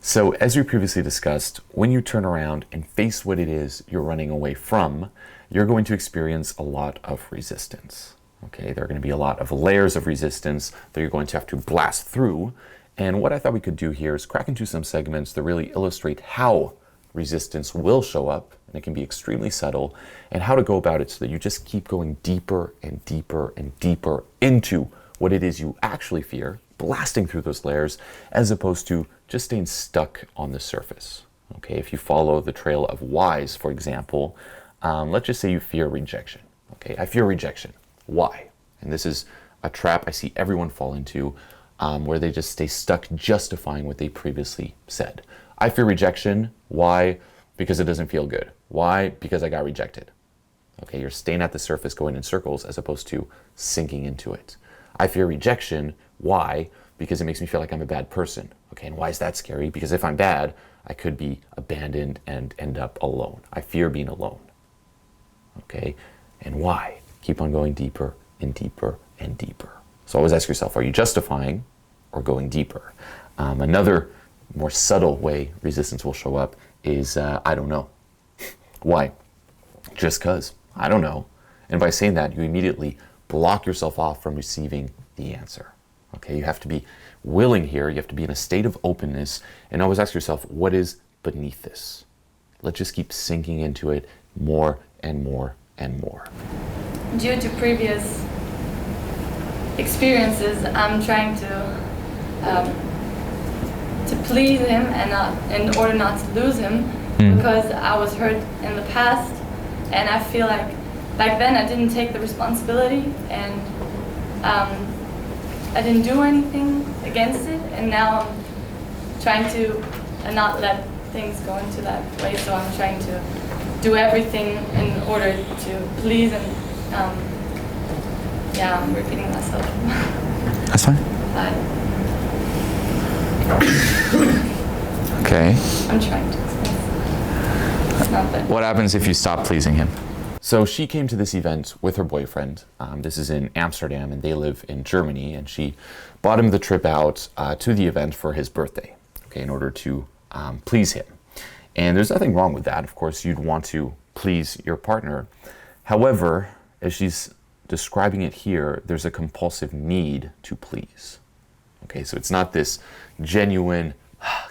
So as we previously discussed, when you turn around and face what it is you're running away from, you're going to experience a lot of resistance. Okay, there are going to be a lot of layers of resistance that you're going to have to blast through. And what I thought we could do here is crack into some segments that really illustrate how resistance will show up, and it can be extremely subtle, and how to go about it so that you just keep going deeper and deeper and deeper into what it is you actually fear, blasting through those layers, as opposed to just staying stuck on the surface. Okay, if you follow the trail of whys, for example, let's just say you fear rejection. Okay, I fear rejection. Why? And this is a trap I see everyone fall into, where they just stay stuck justifying what they previously said. I fear rejection. Why? Because it doesn't feel good. Why? Because I got rejected. Okay, you're staying at the surface going in circles as opposed to sinking into it. I fear rejection. Why? Because it makes me feel like I'm a bad person. Okay, and why is that scary? Because if I'm bad, I could be abandoned and end up alone. I fear being alone. Okay, and why? Keep on going deeper and deeper and deeper. So always ask yourself, are you justifying or going deeper? Another more subtle way resistance will show up is, I don't know. Why? Just because. I don't know. And by saying that, you immediately block yourself off from receiving the answer. Okay, you have to be willing here. You have to be in a state of openness and always ask yourself, what is beneath this? Let's just keep sinking into it more and more and more. Due to previous experiences, I'm trying to please him and in order not to lose him, because I was hurt in the past, and I feel like back then I didn't take the responsibility, and I didn't do anything against it, and now I'm trying to not let things go into that way, so I'm trying to do everything in order to please, and yeah, I'm repeating myself. That's fine. Okay. I'm trying to explain. It's not that. What happens if you stop pleasing him? So she came to this event with her boyfriend. This is in Amsterdam, and they live in Germany. And she bought him the trip out to the event for his birthday, okay, in order to please him. And there's nothing wrong with that. Of course, you'd want to please your partner. However, as she's describing it here, there's a compulsive need to please. Okay, so it's not this genuine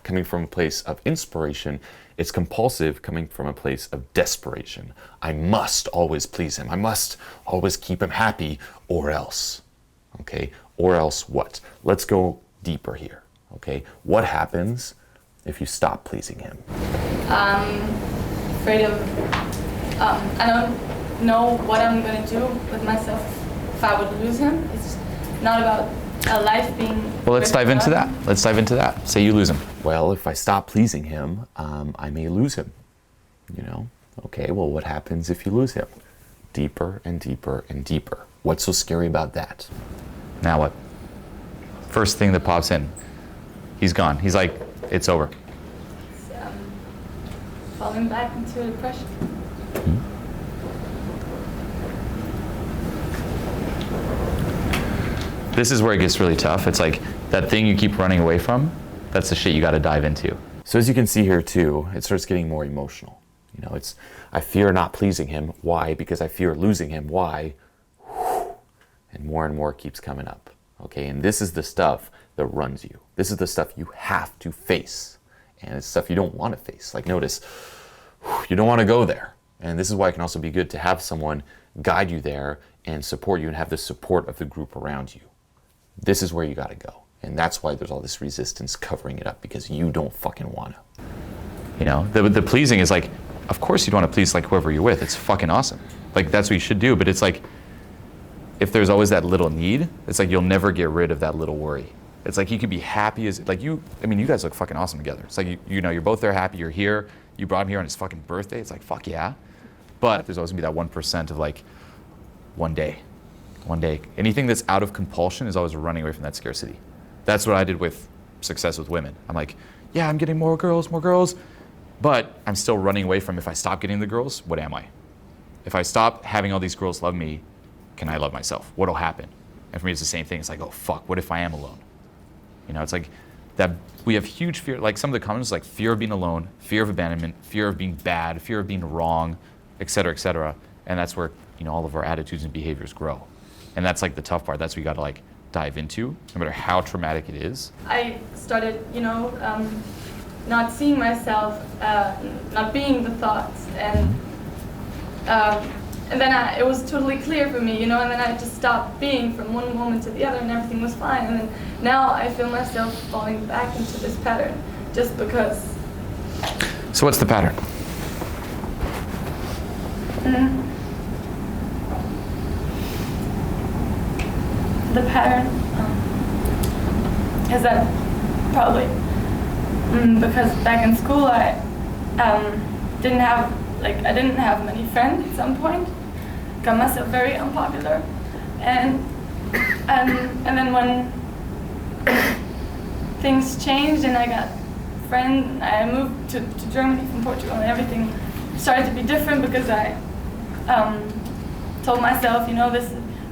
coming from a place of inspiration. It's compulsive coming from a place of desperation. I must always please him. I must always keep him happy, or else. Okay, or else what? Let's go deeper here. Okay, what happens if you stop pleasing him? I'm afraid of, I don't know what I'm going to do with myself if I would lose him. It's not about a life being... Well, let's dive into that. Let's dive into that. Say you lose him. Well, if I stop pleasing him, I may lose him. You know? Okay, well, what happens if you lose him? Deeper and deeper and deeper. What's so scary about that? Now what? First thing that pops in. He's gone. He's like, it's over. It's, falling back into depression. This is where it gets really tough. It's like that thing you keep running away from, that's the shit you got to dive into. So as you can see here too, it starts getting more emotional. You know, it's, I fear not pleasing him. Why? Because I fear losing him. Why? And more keeps coming up. Okay, and this is the stuff that runs you. This is the stuff you have to face. And it's stuff you don't want to face. Like notice, you don't want to go there. And this is why it can also be good to have someone guide you there and support you and have the support of the group around you. This is where you got to go. And that's why there's all this resistance covering it up, because you don't fucking want to. You know, the pleasing is like, of course you'd want to please like whoever you're with. It's fucking awesome. Like that's what you should do. But it's like, if there's always that little need, it's like you'll never get rid of that little worry. It's like you could be happy as, like you, I mean, you guys look fucking awesome together. It's like, you know, you're both there happy, you're here, you brought him here on his fucking birthday. It's like, fuck yeah. But there's always gonna be that 1% of like, one day. Anything that's out of compulsion is always running away from that scarcity. That's what I did with success with women. I'm like, yeah, I'm getting more girls, but I'm still running away from, if I stop getting the girls, what am I? If I stop having all these girls love me, can I love myself? What'll happen? And for me, it's the same thing. It's like, oh fuck, what if I am alone? You know, it's like that we have huge fear, like some of the comments like fear of being alone, fear of abandonment, fear of being bad, fear of being wrong, et cetera, and that's where all of our attitudes and behaviors grow, and that's like the tough part. That's what you got to like dive into, no matter how traumatic it is. I started, not seeing myself, not being the thoughts, and then it was totally clear for me, and then I just stopped being from one moment to the other, and everything was fine. And then now I feel myself falling back into this pattern, just because. So what's the pattern? The pattern is that probably because back in school I didn't have many friends at some point. Got myself very unpopular, and then when things changed and I got friends, I moved to Germany from Portugal, and everything started to be different because I told myself,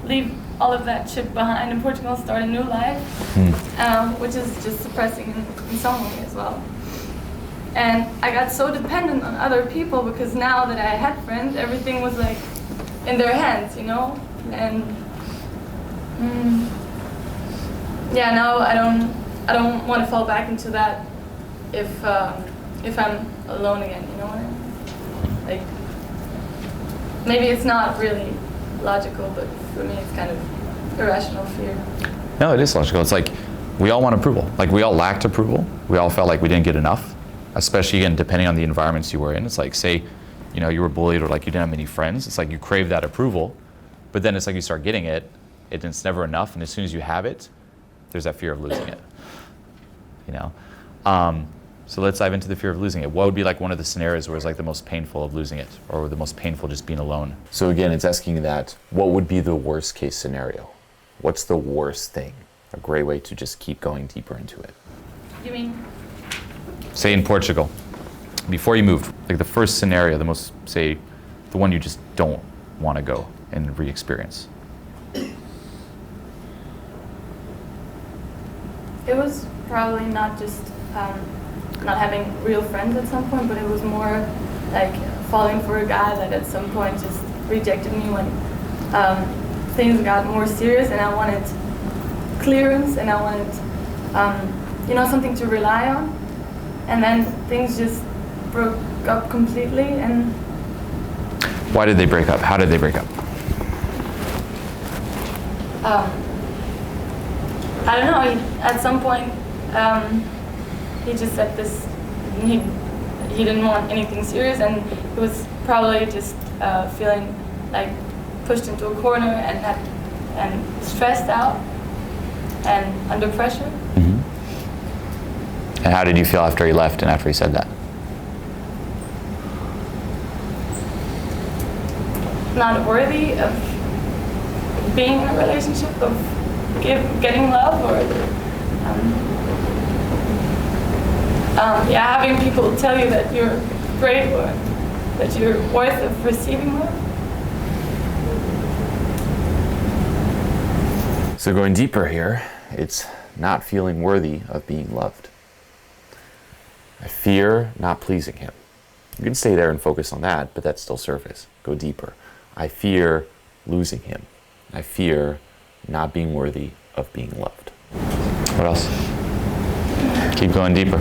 leave all of that shit behind in Portugal, start a new life, which is just suppressing in some way as well. And I got so dependent on other people because now that I had friends, everything was like in their hands, and now I don't want to fall back into that if I'm alone again, what I mean? Like, maybe it's not really logical, but for me it's kind of irrational fear. No, it is logical. It's like we all want approval. Like we all lacked approval. We all felt like we didn't get enough, especially again depending on the environments you were in. It's like, say you were bullied or like you didn't have many friends. It's like you crave that approval, but then it's like you start getting it, it's never enough, and as soon as you have it, there's that fear of losing it. So let's dive into the fear of losing it. What would be like one of the scenarios where it's like the most painful of losing it, or the most painful just being alone? So again, it's asking that, what would be the worst case scenario? What's the worst thing? A great way to just keep going deeper into it. You mean? Say in Portugal, before you moved, like the first scenario, the one you just don't want to go and re-experience. It was probably not just not having real friends at some point, but it was more like falling for a guy that at some point just rejected me when things got more serious, and I wanted clearance, and I wanted something to rely on, and then things just broke up completely. And why did they break up? How did they break up? I don't know. At some point, he just said this. He didn't want anything serious, and he was probably just feeling like pushed into a corner and stressed out and under pressure. And how did you feel after he left and after he said that? Not worthy of being in a relationship, of getting love, or having people tell you that you're great or that you're worth of receiving love. So going deeper here, it's not feeling worthy of being loved. I fear not pleasing him. You can stay there and focus on that, but that's still surface. Go deeper. I fear losing him. I fear not being worthy of being loved. What else? Keep going deeper.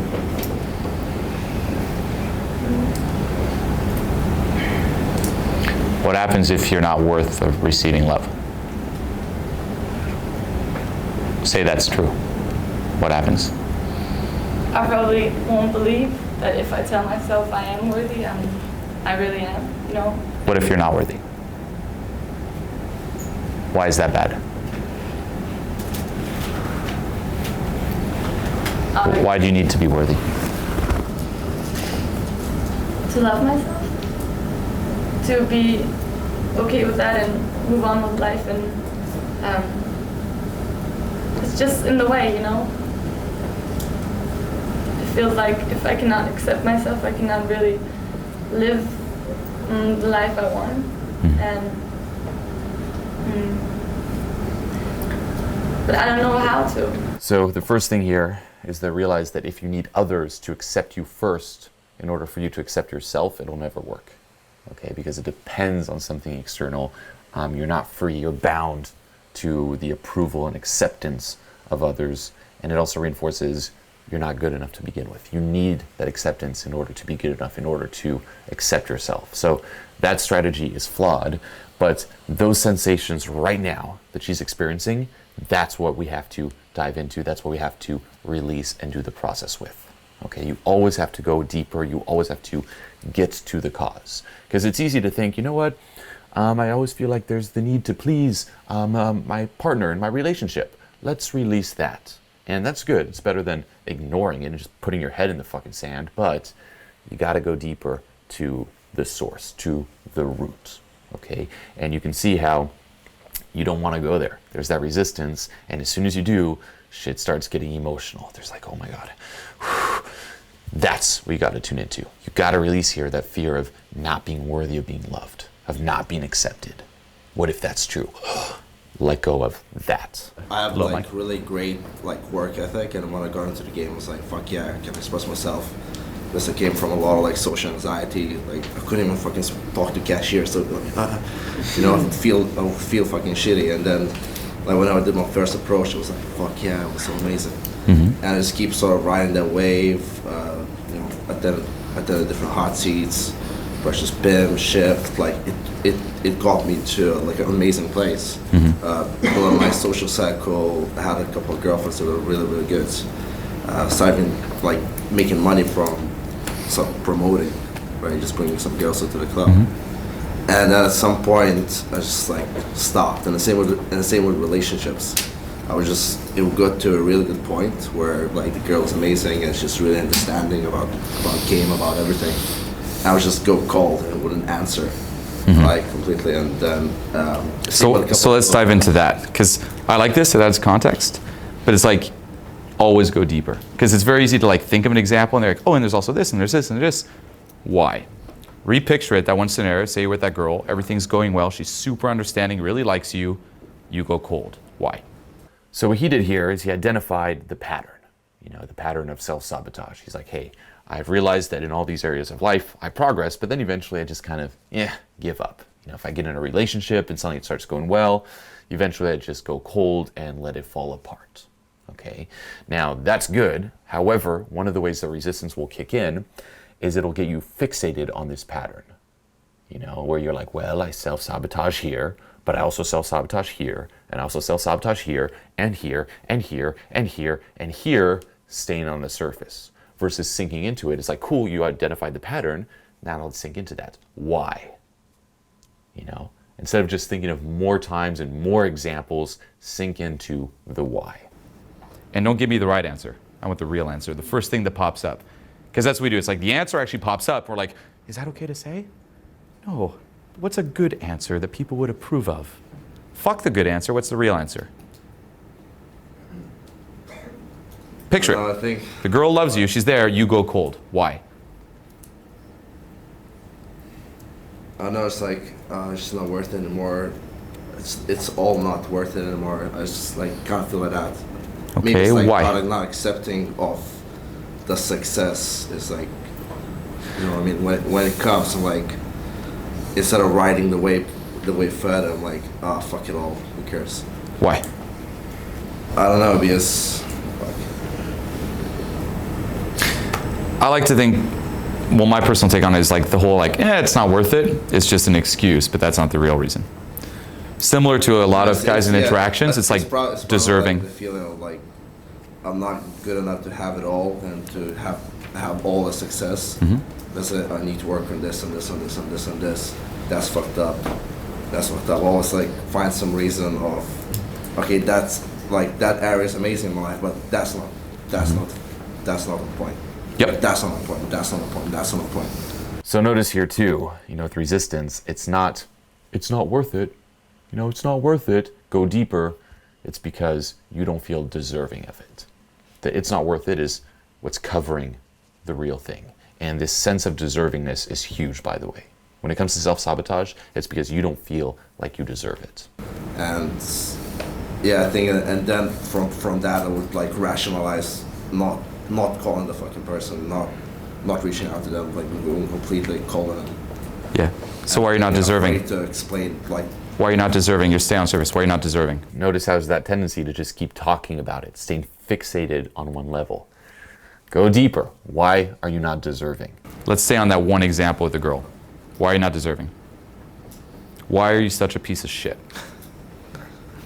What happens if you're not worth of receiving love? Say that's true. What happens? I probably won't believe that if I tell myself I am worthy, I really am, What if you're not worthy? Why is that bad? Why do you need to be worthy? To love myself, to be okay with that and move on with life, and it's just in the way, It feels like if I cannot accept myself, I cannot really live the life I want, but I don't know how to. So the first thing here is to realize that if you need others to accept you first in order for you to accept yourself, it'll never work. Okay, because it depends on something external. You're not free, you're bound to the approval and acceptance of others, and it also reinforces you're not good enough to begin with. You need that acceptance in order to be good enough, in order to accept yourself. So that strategy is flawed, but those sensations right now that she's experiencing, that's what we have to dive into. That's what we have to release and do the process with. Okay, you always have to go deeper. You always have to get to the cause. Because it's easy to think, you know what, I always feel like there's the need to please my partner in my relationship. Let's release that. And that's good. It's better than ignoring it and just putting your head in the fucking sand. But you got to go deeper to the source, to the root. Okay? And you can see how you don't want to go there. There's that resistance. And as soon as you do, shit starts getting emotional. There's like, oh my God. That's what you got to tune into. You got to release here that fear of not being worthy of being loved, of not being accepted. What if that's true? Let go of that. I have like really great like work ethic, and when I got into the game, I was like, fuck yeah, I can express myself. Because I came from a lot of like social anxiety. Like I couldn't even fucking talk to cashiers. So you know, I would feel fucking shitty. And then like when I did my first approach, it was like, fuck yeah, it was so amazing. And I just keep sort of riding that wave. You know, at the different hot seats, versus BIM, shift. Like it got me to like an amazing place. Below my social cycle, I had a couple of girlfriends that were really, really good. So I've been like making money from some promoting, right? Just bringing some girls into the club. And then at some point, I just like stopped. And the same with relationships. It would go to a really good point where like the girl was amazing and she's really understanding about game, about everything. I would just go cold and wouldn't answer. Like completely, and then so let's dive into that, because I like this, it adds context, but it's like always go deeper, because it's very easy to like think of an example and they're like, oh, and there's also this and there's this and there's this. Why? Repicture it, that one scenario, say you're with that girl, everything's going well, she's super understanding, really likes you, you go cold. Why? So what he did here is he identified the pattern, you know, the pattern of self-sabotage. He's like, hey, I've realized that in all these areas of life, I progress, but then eventually I just kind of, give up. You know, if I get in a relationship and something starts going well, eventually I just go cold and let it fall apart. Okay, now that's good. However, one of the ways that resistance will kick in is it'll get you fixated on this pattern. You know, where you're like, well, I self-sabotage here, but I also self-sabotage here, and I also self-sabotage here, and here, and here, and here, and here, staying on the surface. Versus sinking into it. It's like, cool, you identified the pattern, now let's sink into that. Why? You know, instead of just thinking of more times and more examples, sink into the why. And don't give me the right answer. I want the real answer, the first thing that pops up. Because that's what we do. It's like the answer actually pops up. We're like, is that okay to say? No. What's a good answer that people would approve of? Fuck the good answer. What's the real answer? Picture it. I think the girl loves you. She's there. You go cold. Why? I know it's like it's just not worth it anymore. It's all not worth it anymore. I just like can't feel like that. Okay, maybe it's like why? not accepting of the success is like, you know what I mean? When it comes, I'm like, instead of riding the wave further, I'm like, fuck it all. Who cares? Why? I don't know, because I like to think, well, my personal take on it is like the whole like, it's not worth it. It's just an excuse, but that's not the real reason. Similar to a lot of guys in interactions, it's like it's deserving. Like the feeling of like, I'm not good enough to have it all and to have all the success. That's it. I need to work on this and this and this and this and this. That's fucked up. That's fucked up. Always like find some reason of, okay, that's like that area is amazing in my life, but that's not the point. Yep. That's not the point. That's not the point. That's not the point. So notice here too, you know, with resistance, it's not worth it. You know, it's not worth it. Go deeper. It's because you don't feel deserving of it. The it's not worth it is what's covering the real thing. And this sense of deservingness is huge, by the way. When it comes to self-sabotage, it's because you don't feel like you deserve it. And yeah, I think, and then from that I would like rationalize not calling the fucking person, not reaching out to them, like going completely calling them. Yeah. So why are you not deserving? Afraid to explain, like. Why are you not deserving? You're staying on service. Why are you not deserving? Notice how's that tendency to just keep talking about it, staying fixated on one level. Go deeper. Why are you not deserving? Let's stay on that one example with the girl. Why are you not deserving? Why are you such a piece of shit?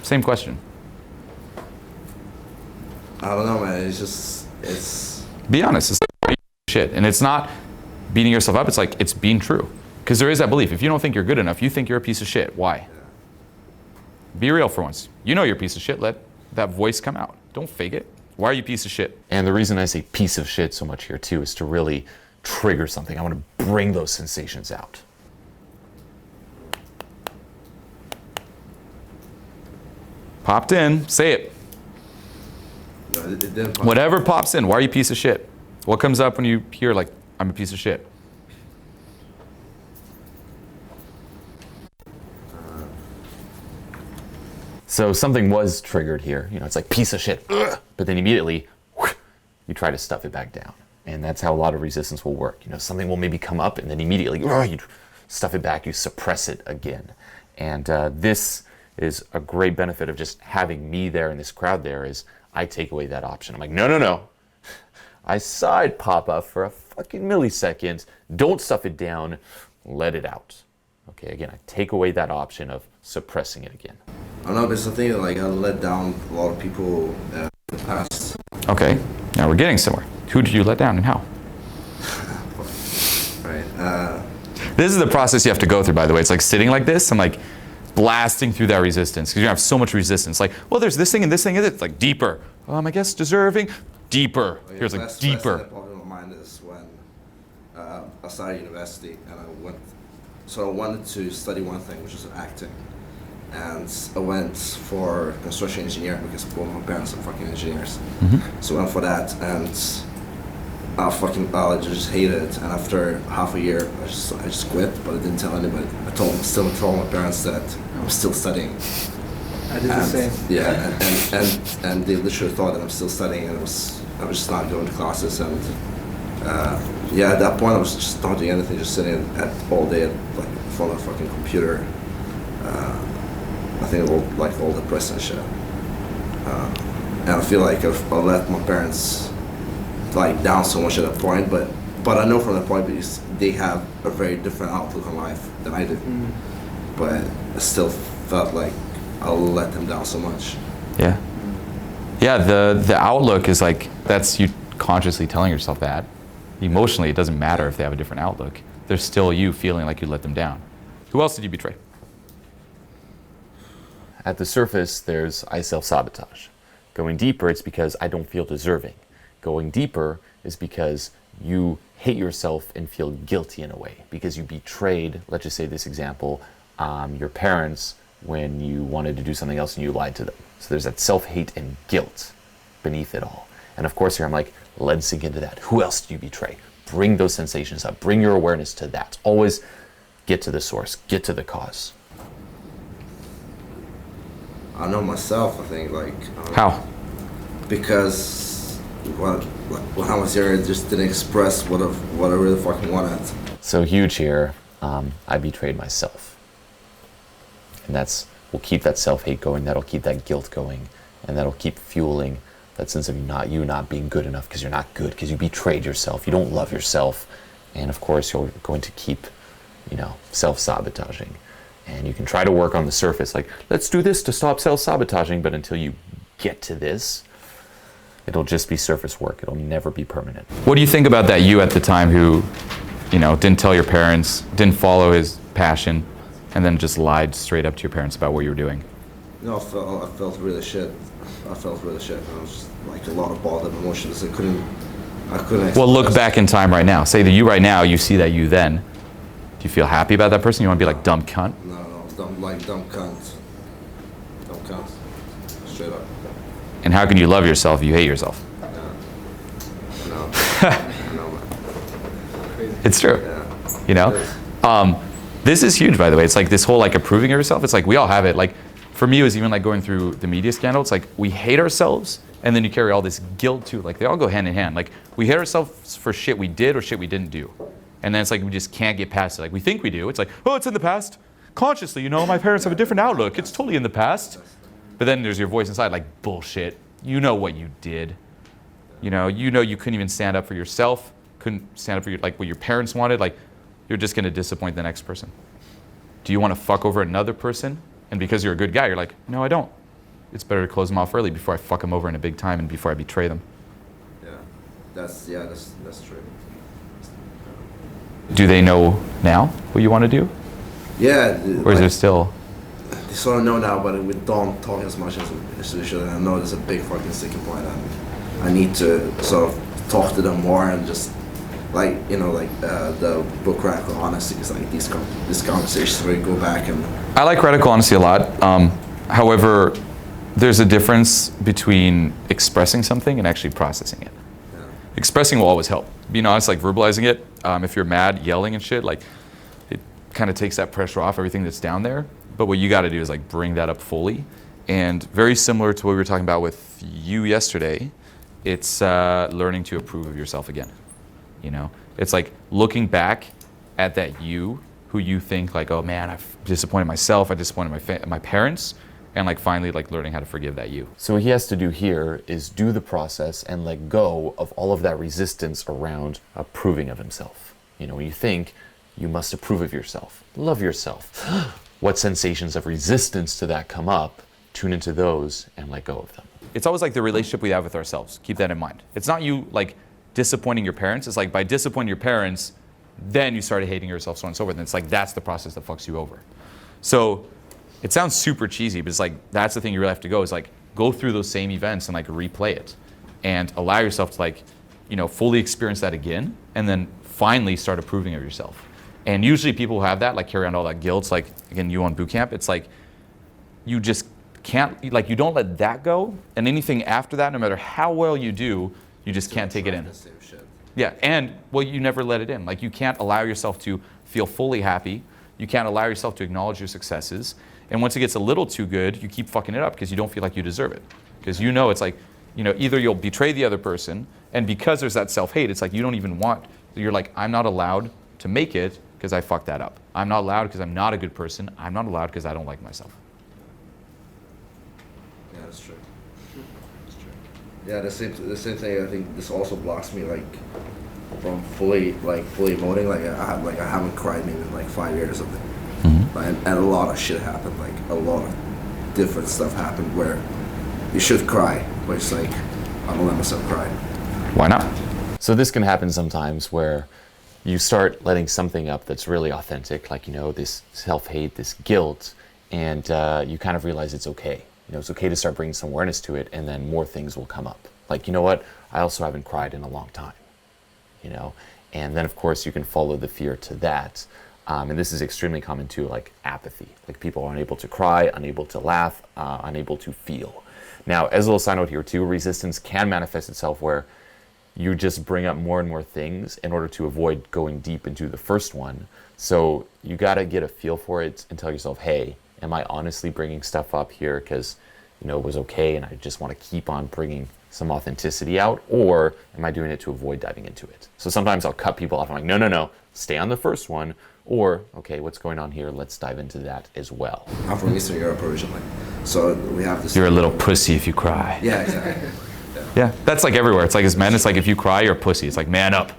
Same question. I don't know, man. It's. Be honest. It's like shit. And it's not beating yourself up. It's like, it's being true. Because there is that belief. If you don't think you're good enough, you think you're a piece of shit. Why? Be real for once. You know you're a piece of shit. Let that voice come out. Don't fake it. Why are you a piece of shit? And the reason I say piece of shit so much here too is to really trigger something. I want to bring those sensations out. Popped in. Say it. No, it didn't pop. Whatever pops in. Why are you a piece of shit? What comes up when you hear like, I'm a piece of shit? So something was triggered here. You know, it's like piece of shit. Ugh. But then immediately, you try to stuff it back down. And that's how a lot of resistance will work. You know, something will maybe come up and then immediately, you stuff it back, you suppress it again. And this is a great benefit of just having me there and this crowd there is I take away that option. I'm like, no. I saw it pop up for a fucking millisecond. Don't stuff it down. Let it out. Okay, again, I take away that option of suppressing it again. I don't know, but it's the thing that like I let down a lot of people in the past. Okay, now we're getting somewhere. Who did you let down and how? Right. This is the process you have to go through, by the way. It's like sitting like this and like blasting through that resistance because you have so much resistance. Like, well, there's this thing and this thing. It's like deeper. I guess deserving. Deeper. Here's like deeper. The problem in my mind is when I started university and I wanted to study one thing, which is acting. And I went for construction engineering because both my parents are fucking engineers. Mm-hmm. So I went for that and I just hated it. And after half a year, I just quit, but I didn't tell anybody. I still told my parents that I'm still studying. I did the same. Yeah, and they literally thought that I'm still studying, and I was just not going to classes. And at that point, I was just not doing anything, just sitting all day like in front of a fucking computer. I think all depressed and shit. And I feel like I let my parents like down so much at that point, but I know from that point because they have a very different outlook on life than I do. Mm. But I still felt like I let them down so much. Yeah. Yeah, the outlook is like, that's you consciously telling yourself that. Emotionally, it doesn't matter if they have a different outlook. There's still you feeling like you let them down. Who else did you betray? At the surface, I self-sabotage. Going deeper, it's because I don't feel deserving. Going deeper is because you hate yourself and feel guilty in a way because you betrayed, let's just say this example, your parents when you wanted to do something else and you lied to them. So there's that self-hate and guilt beneath it all. And of course here I'm like, let's sink into that. Who else do you betray? Bring those sensations up. Bring your awareness to that. Always get to the source. Get to the cause. I know myself, I think, like... How? Because when I was younger, I just didn't express what I really fucking wanted. So huge here, I betrayed myself. And will keep that self-hate going, that'll keep that guilt going, and that'll keep fueling that sense of you not being good enough because you're not good, because you betrayed yourself, you don't love yourself, and of course you're going to keep, self-sabotaging. And you can try to work on the surface, like, let's do this to stop self-sabotaging, but until you get to this, it'll just be surface work. It'll never be permanent. What do you think about that you at the time who, didn't tell your parents, didn't follow his passion, and then just lied straight up to your parents about what you were doing? I felt really shit. I felt really shit. And I was just, like a lot of bottled up emotions. I couldn't. Well, look back in time right now. Say that you right now, you see that you then. Do you feel happy about that person? You want to be like dumb cunt? No, dumb cunt. Dumb cunt. Straight up. And how can you love yourself if you hate yourself? Yeah. No. It's true. Yeah. This is huge, by the way. It's like this whole like approving of yourself. It's like we all have it. Like for me, it was even like going through the media scandal. It's like we hate ourselves And then you carry all this guilt too. Like they all go hand in hand. Like we hate ourselves for shit we did or shit we didn't do. And then it's like we just can't get past it. Like we think we do. It's like, oh, it's in the past. Consciously, you know, my parents have a different outlook. It's totally in the past. But then there's your voice inside like, bullshit. You know what you did. You know you couldn't even stand up for yourself. Couldn't stand up for what your parents wanted. Like you're just going to disappoint the next person. Do you want to fuck over another person? And because you're a good guy, you're like, no, I don't. It's better to close them off early before I fuck them over in a big time and before I betray them. Yeah, that's true. Do they know now what you want to do? Yeah. Or is there still? They sort of know now, but we don't talk as much as we should. And I know there's a big fucking sticking point. I need to sort of talk to them more and just the book Radical Honesty is like these conversations where you go back and. I like Radical Honesty a lot. However, there's a difference between expressing something and actually processing it. Yeah. Expressing will always help. Being honest, like verbalizing it. If you're mad, yelling and shit, like it kind of takes that pressure off everything that's down there. But what you got to do is like bring that up fully. And very similar to what we were talking about with you yesterday, it's learning to approve of yourself again. You know, it's like looking back at that you who you think like, oh man, I've disappointed myself, I disappointed my parents. And like finally like learning how to forgive that you. So what he has to do here is do the process and let go of all of that resistance around approving of himself. You know, when you think you must approve of yourself, love yourself, what sensations of resistance to that come up, tune into those and let go of them. It's always like the relationship we have with ourselves. Keep that in mind. It's not you like disappointing your parents. It's like by disappointing your parents, then you started hating yourself, so on and so forth. And it's like that's the process that fucks you over. So it sounds super cheesy, but it's like that's the thing you really have to go is like go through those same events and like replay it and allow yourself to like, you know, fully experience that again and then finally start approving of yourself. And usually people who have that like carry on all that guilt. It's like, again, you on boot camp, it's like you just can't, like you don't let that go and anything after that, no matter how well you do, you just can't take it in. Yeah, and well, you never let it in. Like you can't allow yourself to feel fully happy. You can't allow yourself to acknowledge your successes. And once it gets a little too good, you keep fucking it up because you don't feel like you deserve it. Because you know it's like, you know, either you'll betray the other person, and because there's that self-hate, it's like you don't even want, you're like, I'm not allowed to make it because I fucked that up. I'm not allowed because I'm not a good person. I'm not allowed because I don't like myself. Yeah, that's true. That's true. Yeah, the same thing. I think this also blocks me like from fully emoting. Like I haven't cried maybe in like 5 years or something. And a lot of shit happened, like a lot of different stuff happened where you should cry, but it's like, I don't let myself cry. Why not? So this can happen sometimes where you start letting something up that's really authentic, like, you know, this self-hate, this guilt, and you kind of realize it's okay. You know, it's okay to start bringing some awareness to it, and then more things will come up. Like, you know what? I also haven't cried in a long time, you know? And then, of course, you can follow the fear to that. And this is extremely common too, like apathy. Like people are unable to cry, unable to laugh, unable to feel. Now, as a little side note here too, resistance can manifest itself where you just bring up more and more things in order to avoid going deep into the first one. So you gotta get a feel for it and tell yourself, hey, am I honestly bringing stuff up here because, you know, it was okay and I just want to keep on bringing some authenticity out, or am I doing it to avoid diving into it? So sometimes I'll cut people off. I'm like, no, stay on the first one. Or, okay, what's going on here? Let's dive into that as well. I'm from Eastern Europe originally, so we have this. You're a little pussy if you cry. Yeah, exactly. Yeah, that's like everywhere. It's like as men, it's like if you cry, you're a pussy. It's like, man up.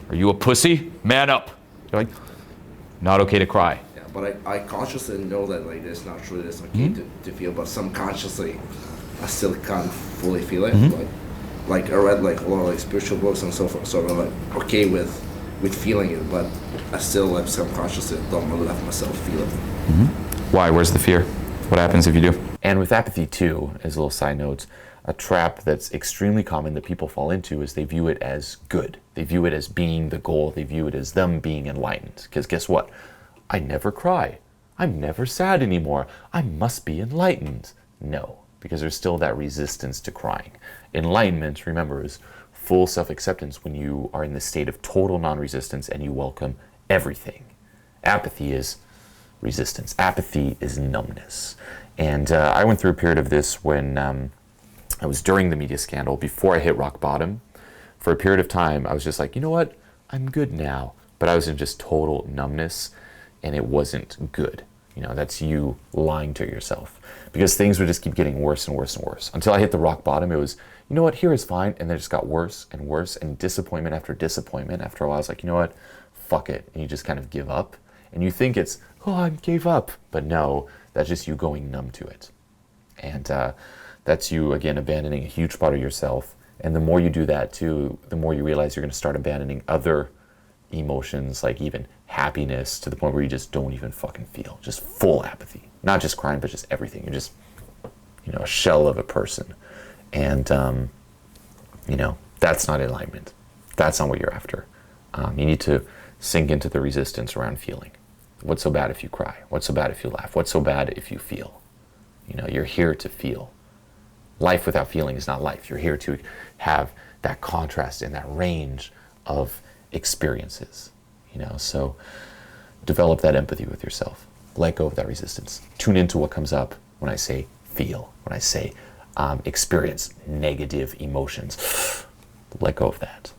Are you a pussy? Man up. You're like, not okay to cry. Yeah, but I consciously know that like it's not true. It's okay to feel, but subconsciously, I still can't fully feel it. Like I read like a lot of like spiritual books and so forth, so I'm like okay with feeling it, but I still like subconsciously don't want to let myself feel it. Why? Where's the fear? What happens if you do? And with apathy too, as a little side note, a trap that's extremely common that people fall into is they view it as good. They view it as being the goal. They view it as them being enlightened. Because guess what? I never cry. I'm never sad anymore. I must be enlightened. No, because there's still that resistance to crying. Enlightenment, remember, is full self-acceptance when you are in the state of total non-resistance and you welcome everything. Apathy is resistance. Apathy is numbness. And I went through a period of this when I was during the media scandal, before I hit rock bottom. For a period of time, I was just like, you know what? I'm good now. But I was in just total numbness, and it wasn't good. You know, that's you lying to yourself. Because things would just keep getting worse and worse and worse. Until I hit the rock bottom, it was, you know what, here is fine. And then it just got worse and worse, and disappointment after disappointment. After a while, I was like, you know what, fuck it. And you just kind of give up. And you think it's, oh, I gave up. But no, that's just you going numb to it. And that's you, again, abandoning a huge part of yourself. And the more you do that too, the more you realize you're going to start abandoning other emotions, like even happiness, to the point where you just don't even fucking feel. Just full apathy. Not just crying, but just everything. You're just, you know, a shell of a person. And, you know, that's not enlightenment. That's not what you're after. You need to sink into the resistance around feeling. What's so bad if you cry? What's so bad if you laugh? What's so bad if you feel? You know, you're here to feel. Life without feeling is not life. You're here to have that contrast and that range of experiences, you know. So develop that empathy with yourself. Let go of that resistance. Tune into what comes up when I say feel, when I say experience negative emotions. Let go of that.